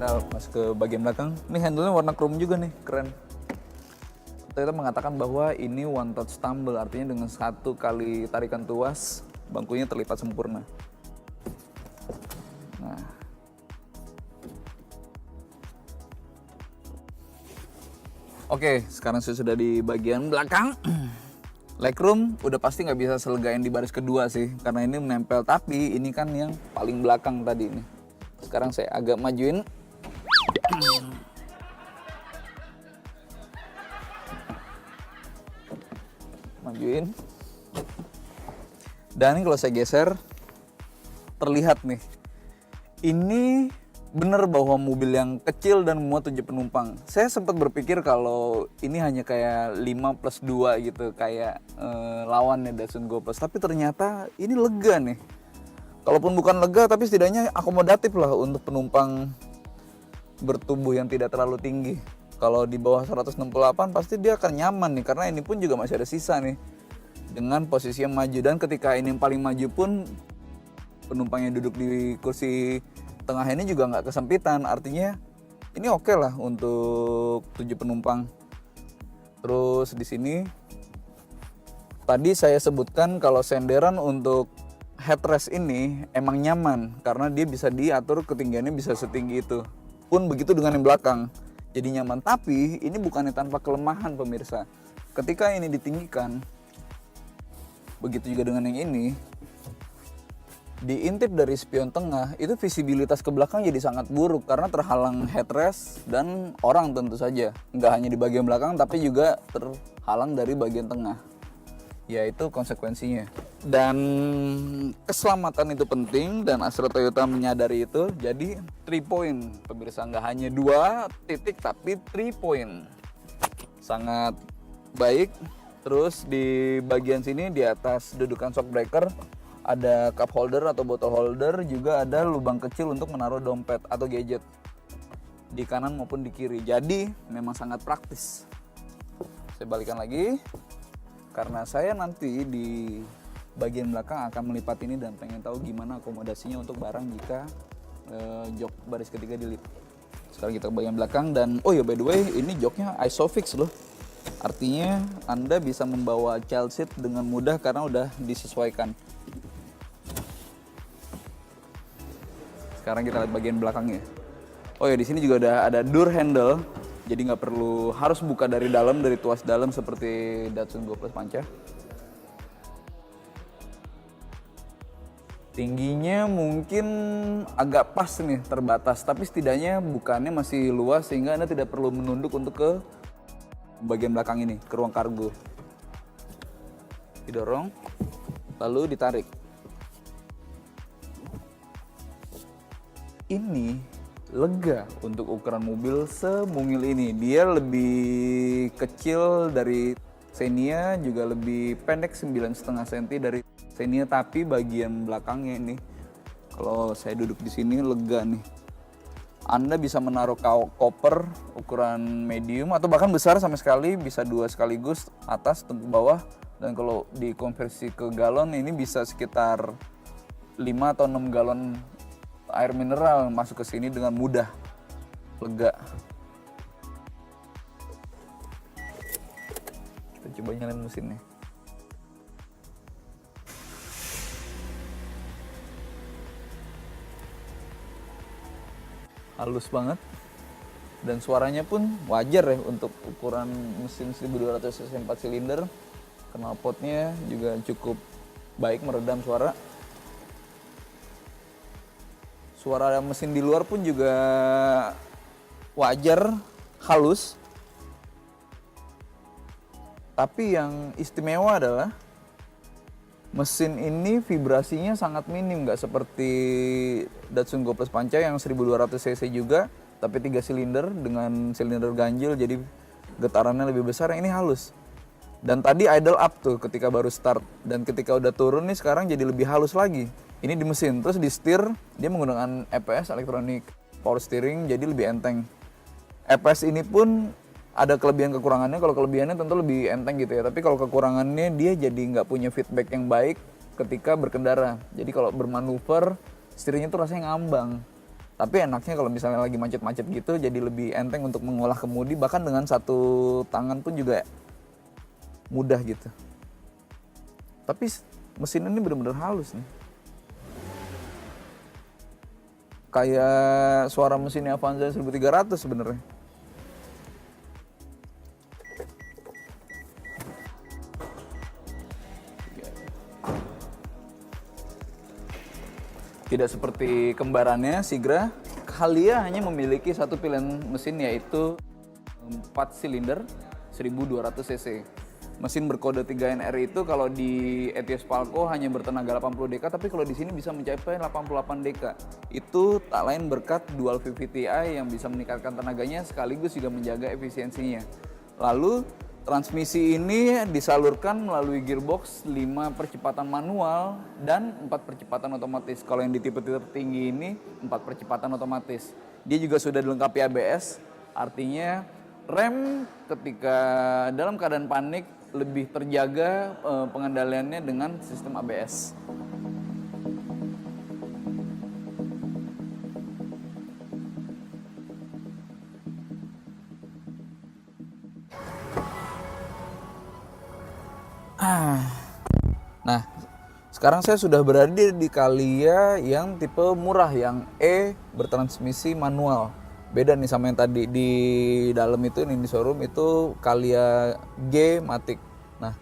kita masuk ke bagian belakang. Ini handle-nya warna chrome juga nih, keren. Kita mengatakan bahwa ini one touch tumble, artinya dengan satu kali tarikan tuas bangkunya terlipat sempurna. Nah, oke, sekarang saya sudah di bagian belakang. Legroom udah pasti nggak bisa selegain di baris kedua sih, karena ini menempel, tapi ini kan yang paling belakang tadi nih. Sekarang saya agak majuin. Majuin. Dan kalau saya geser, terlihat nih. Ini bener bahwa mobil yang kecil dan muat 7 penumpang. Saya sempat berpikir kalau ini hanya kayak 5+2 gitu, kayak lawannya Datsun Go Plus. Tapi ternyata ini lega nih. Kalaupun bukan lega, tapi setidaknya akomodatif lah untuk penumpang bertubuh yang tidak terlalu tinggi. Kalau di bawah 168 pasti dia akan nyaman nih, karena ini pun juga masih ada sisa nih dengan posisi yang maju. Dan ketika ini yang paling maju pun penumpang yang duduk di kursi tengah ini juga nggak kesempitan, artinya ini oke lah untuk 7 penumpang. Terus di sini tadi saya sebutkan kalau senderan untuk headrest ini emang nyaman karena dia bisa diatur ketinggiannya bisa setinggi itu. Pun begitu dengan yang belakang. Jadi nyaman, tapi ini bukannya tanpa kelemahan pemirsa. Ketika ini ditinggikan, begitu juga dengan yang ini, diintip dari spion tengah, itu visibilitas ke belakang jadi sangat buruk karena terhalang headrest dan orang tentu saja. Nggak hanya di bagian belakang, tapi juga terhalang dari bagian tengah. Ya itu konsekuensinya. Dan keselamatan itu penting dan Astra Toyota menyadari itu. Jadi 3 point pemirsa, nggak hanya 2 titik tapi 3 point. Sangat baik. Terus di bagian sini di atas dudukan shock breaker ada cup holder atau bottle holder, juga ada lubang kecil untuk menaruh dompet atau gadget di kanan maupun di kiri. Jadi memang sangat praktis. Saya balikan lagi. Karena saya nanti di bagian belakang akan melipat ini dan pengen tahu gimana akomodasinya untuk barang jika jok baris ketiga dilip. Sekarang kita ke bagian belakang dan oh ya by the way ini joknya Isofix loh. Artinya Anda bisa membawa child seat dengan mudah karena udah disesuaikan. Sekarang kita lihat bagian belakangnya. Oh ya di sini juga ada door handle. Jadi nggak perlu harus buka dari dalam, dari tuas dalam seperti Datsun Go Plus Panca. Tingginya mungkin agak pas nih, terbatas. Tapi setidaknya bukannya masih luas sehingga Anda tidak perlu menunduk untuk ke bagian belakang ini, ke ruang kargo. Didorong, lalu ditarik. Ini lega untuk ukuran mobil semungil ini. Dia lebih kecil dari Xenia, juga lebih pendek 9,5 cm dari Xenia, tapi bagian belakangnya ini kalau saya duduk di sini lega nih. Anda bisa menaruh koper ukuran medium atau bahkan besar sama sekali, bisa 2 sekaligus, atas tempat bawah. Dan kalau dikonversi ke galon ini bisa sekitar 5 atau 6 galon air mineral masuk ke sini dengan mudah, lega. Kita coba nyalain mesinnya. Halus banget dan suaranya pun wajar ya untuk ukuran mesin 1200 cc 4 silinder. Knalpotnya juga cukup baik meredam suara. Suara mesin di luar pun juga wajar, halus. Tapi yang istimewa adalah mesin ini vibrasinya sangat minim, nggak seperti Datsun Go Plus Panca yang 1200 cc juga, tapi 3 silinder dengan silinder ganjil, jadi getarannya lebih besar. Yang ini halus. Dan tadi idle up tuh ketika baru start, dan ketika udah turun nih sekarang jadi lebih halus lagi. Ini di mesin, terus di setir dia menggunakan EPS, Electronic Power Steering, jadi lebih enteng. EPS ini pun ada kelebihan kekurangannya. Kalau kelebihannya tentu lebih enteng gitu ya, tapi kalau kekurangannya dia jadi nggak punya feedback yang baik ketika berkendara. Jadi kalau bermanuver, setirnya tuh rasanya ngambang. Tapi enaknya kalau misalnya lagi macet-macet gitu, jadi lebih enteng untuk mengolah kemudi, bahkan dengan satu tangan pun juga mudah gitu. Tapi mesin ini benar-benar halus nih. Kayak suara mesinnya Avanza 1300 sebenarnya. Tidak seperti kembarannya Sigra, Calya hanya memiliki satu pilihan mesin, yaitu 4 silinder 1200 cc. Mesin berkode 3NR itu kalau di Etios Palco hanya bertenaga 80 dk, tapi kalau di sini bisa mencapai 88 dk. Itu tak lain berkat dual VVT-i yang bisa meningkatkan tenaganya sekaligus juga menjaga efisiensinya. Lalu transmisi ini disalurkan melalui gearbox 5 percepatan manual dan 4 percepatan otomatis. Kalau yang di tipe-tipe tinggi ini 4 percepatan otomatis. Dia juga sudah dilengkapi ABS, artinya rem ketika dalam keadaan panik lebih terjaga pengendaliannya dengan sistem ABS. Nah, sekarang saya sudah berada di Calya yang tipe murah, yang E bertransmisi manual. Beda nih sama yang tadi di dalam itu, ini di showroom itu Calya G Matic. Nah,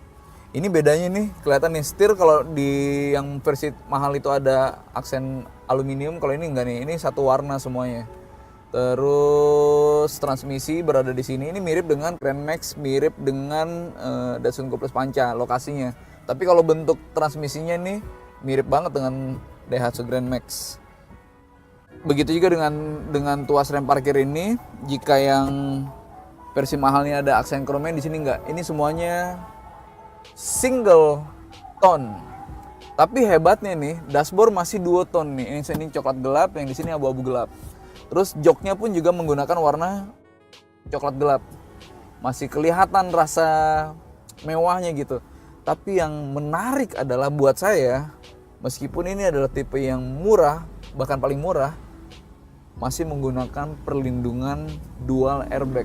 ini bedanya nih, kelihatan nih setir kalau di yang versi mahal itu ada aksen aluminium, kalau ini enggak nih, ini satu warna semuanya. Terus transmisi berada di sini, ini mirip dengan Grand Max, mirip dengan Datsun Go Plus Panca lokasinya. Tapi kalau bentuk transmisinya nih mirip banget dengan Daihatsu Grand Max. Begitu juga dengan tuas rem parkir ini. Jika yang versi mahalnya ada aksen chrome, di sini enggak. Ini semuanya single tone. Tapi hebatnya nih, dashboard masih duo tone nih. Ini coklat gelap, yang di sini abu-abu gelap. Terus joknya pun juga menggunakan warna coklat gelap. Masih kelihatan rasa mewahnya gitu. Tapi yang menarik adalah buat saya, meskipun ini adalah tipe yang murah, bahkan paling murah, masih menggunakan perlindungan dual airbag,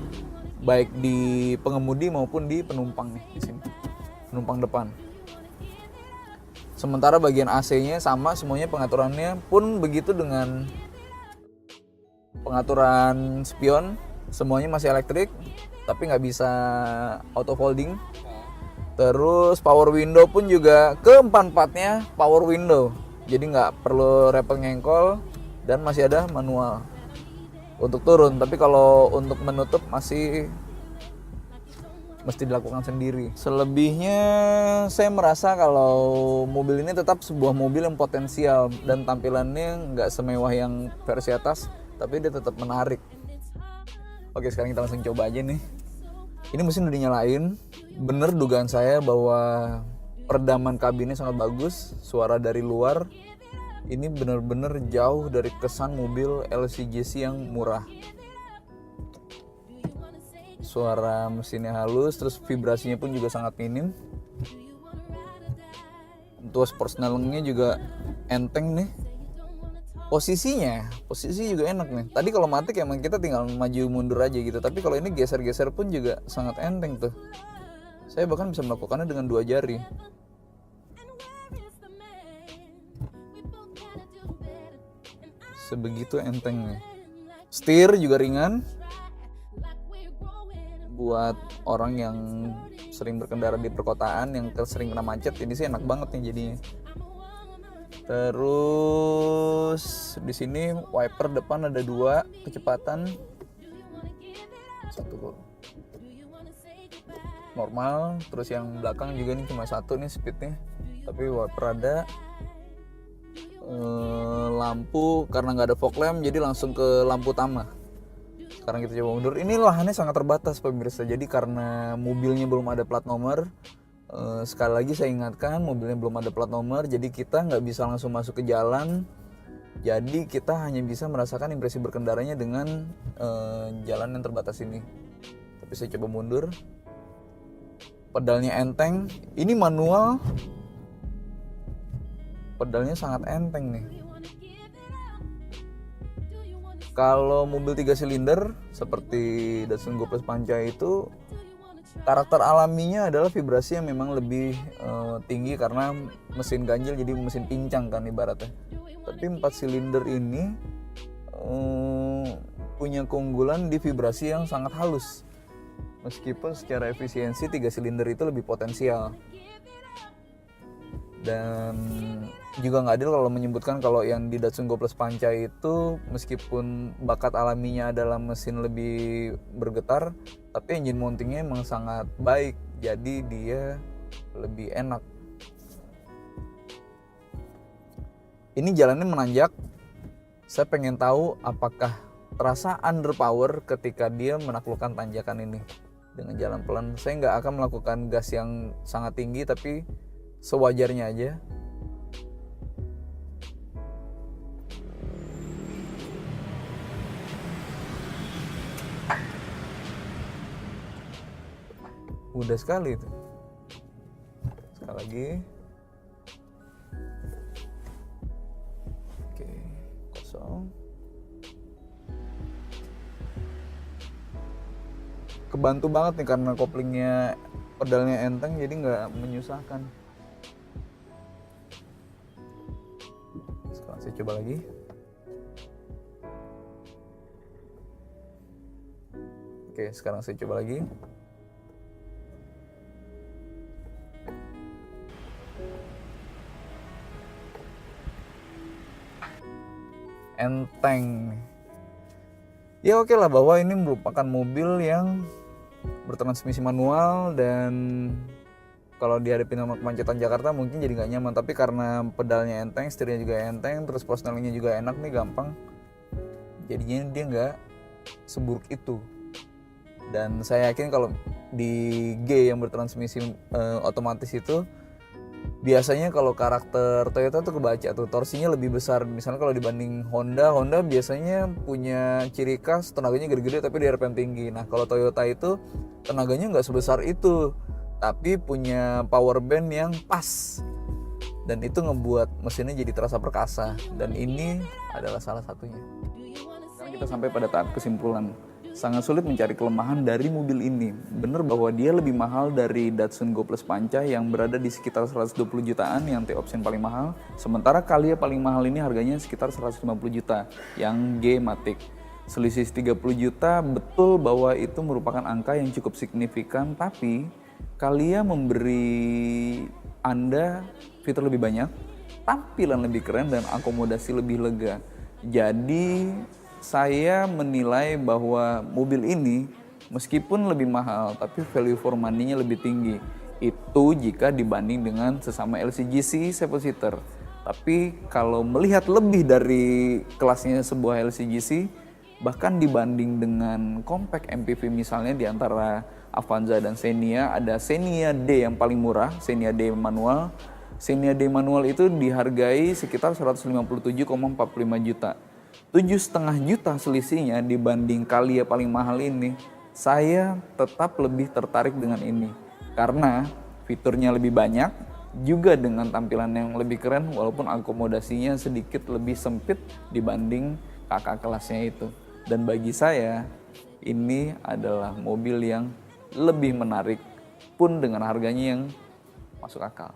baik di pengemudi maupun di penumpang nih di sini, penumpang depan. Sementara bagian AC-nya sama, semuanya pengaturannya pun begitu dengan pengaturan spion, semuanya masih elektrik, tapi nggak bisa auto folding. Terus power window pun juga keempat-empatnya power window, jadi nggak perlu repot ngengkol, dan masih ada manual untuk turun. Tapi kalau untuk menutup masih mesti dilakukan sendiri. Selebihnya saya merasa kalau mobil ini tetap sebuah mobil yang potensial dan tampilannya nggak semewah yang versi atas, tapi dia tetap menarik. Oke, sekarang kita langsung coba aja nih. Ini mesin udah dinyalain. Bener dugaan saya bahwa peredaman kabinnya sangat bagus, suara dari luar ini bener-bener jauh dari kesan mobil LCGC yang murah. Suara mesinnya halus, terus vibrasinya pun juga sangat minim. Tuas Persnelengnya juga enteng nih. Posisi juga enak nih. Tadi kalau Matic emang kita tinggal maju mundur aja gitu, tapi kalau ini geser-geser pun juga sangat enteng tuh. Saya bahkan bisa melakukannya dengan 2 jari. Sebegitu entengnya. Setir juga ringan. Buat orang yang sering berkendara di perkotaan, yang sering kena macet, ini sih enak banget nih jadinya. Terus di sini wiper depan ada 2 kecepatan, 1 normal, terus yang belakang juga nih cuma 1 nih speednya, tapi wiper ada. Lampu karena nggak ada fog lamp, jadi langsung ke lampu utama. Sekarang kita coba mundur. Ini lahannya sangat terbatas pemirsa, jadi karena mobilnya belum ada plat nomor. Sekali lagi saya ingatkan, mobilnya belum ada plat nomor, jadi kita nggak bisa langsung masuk ke jalan. Jadi kita hanya bisa merasakan impresi berkendaranya dengan jalan yang terbatas ini. Tapi saya coba mundur. Pedalnya enteng. Ini manual. Pedalnya sangat enteng nih. Kalau mobil 3 silinder seperti Datsun Go Plus Panca itu karakter alaminya adalah vibrasi yang memang lebih tinggi karena mesin ganjil, jadi mesin pincang kan ibaratnya. Tapi 4 silinder ini punya keunggulan di vibrasi yang sangat halus. Meskipun secara efisiensi 3 silinder itu lebih potensial. Dan juga nggak adil kalau menyebutkan kalau yang di Datsun Go Plus Panca itu meskipun bakat alaminya adalah mesin lebih bergetar, tapi engine mountingnya emang sangat baik, jadi dia lebih enak. Ini jalannya menanjak, saya pengen tahu apakah terasa underpower ketika dia menaklukkan tanjakan ini. Dengan jalan pelan, saya nggak akan melakukan gas yang sangat tinggi, tapi sewajarnya aja. Mudah sekali itu. Sekali lagi. Oke, kosong. Kebantu banget nih karena koplingnya, pedalnya enteng, jadi nggak menyusahkan. Sekarang saya coba lagi. Oke, sekarang saya coba lagi. Enteng. Ya oke lah, bahwa ini merupakan mobil yang bertransmisi manual dan kalau dihadapin sama kemacetan Jakarta mungkin jadi nggak nyaman, tapi karena pedalnya enteng, setirnya juga enteng, terus posnelingnya juga enak nih, gampang, jadinya dia nggak seburuk itu. Dan saya yakin kalau di G yang bertransmisi otomatis itu biasanya kalau karakter Toyota tuh kebaca tuh, torsinya lebih besar. Misalnya kalau dibanding Honda biasanya punya ciri khas tenaganya gede-gede tapi di RPM tinggi. Nah kalau Toyota itu tenaganya nggak sebesar itu, tapi punya power band yang pas, dan itu ngebuat mesinnya jadi terasa perkasa, dan ini adalah salah satunya. Sekarang kita sampai pada tahap kesimpulan. Sangat sulit mencari kelemahan dari mobil ini. Bener bahwa dia lebih mahal dari Datsun Go Plus Panca yang berada di sekitar 120 jutaan yang T-Option paling mahal. Sementara Calya paling mahal ini harganya sekitar 150 juta yang G Matic. Selisih 30 juta, betul bahwa itu merupakan angka yang cukup signifikan, tapi Calya memberi Anda fitur lebih banyak, tampilan lebih keren, dan akomodasi lebih lega. Jadi saya menilai bahwa mobil ini meskipun lebih mahal tapi value for money-nya lebih tinggi. Itu jika dibanding dengan sesama LCGC 7-seater. Tapi kalau melihat lebih dari kelasnya sebuah LCGC, bahkan dibanding dengan compact MPV misalnya di antara Avanza dan Xenia, ada Xenia D yang paling murah, Xenia D manual. Xenia D manual itu dihargai sekitar 157,45 juta. 7,5 juta selisihnya dibanding Calya paling mahal ini. Saya tetap lebih tertarik dengan ini karena fiturnya lebih banyak, juga dengan tampilan yang lebih keren, walaupun akomodasinya sedikit lebih sempit dibanding kakak kelasnya itu. Dan bagi saya ini adalah mobil yang lebih menarik pun dengan harganya yang masuk akal.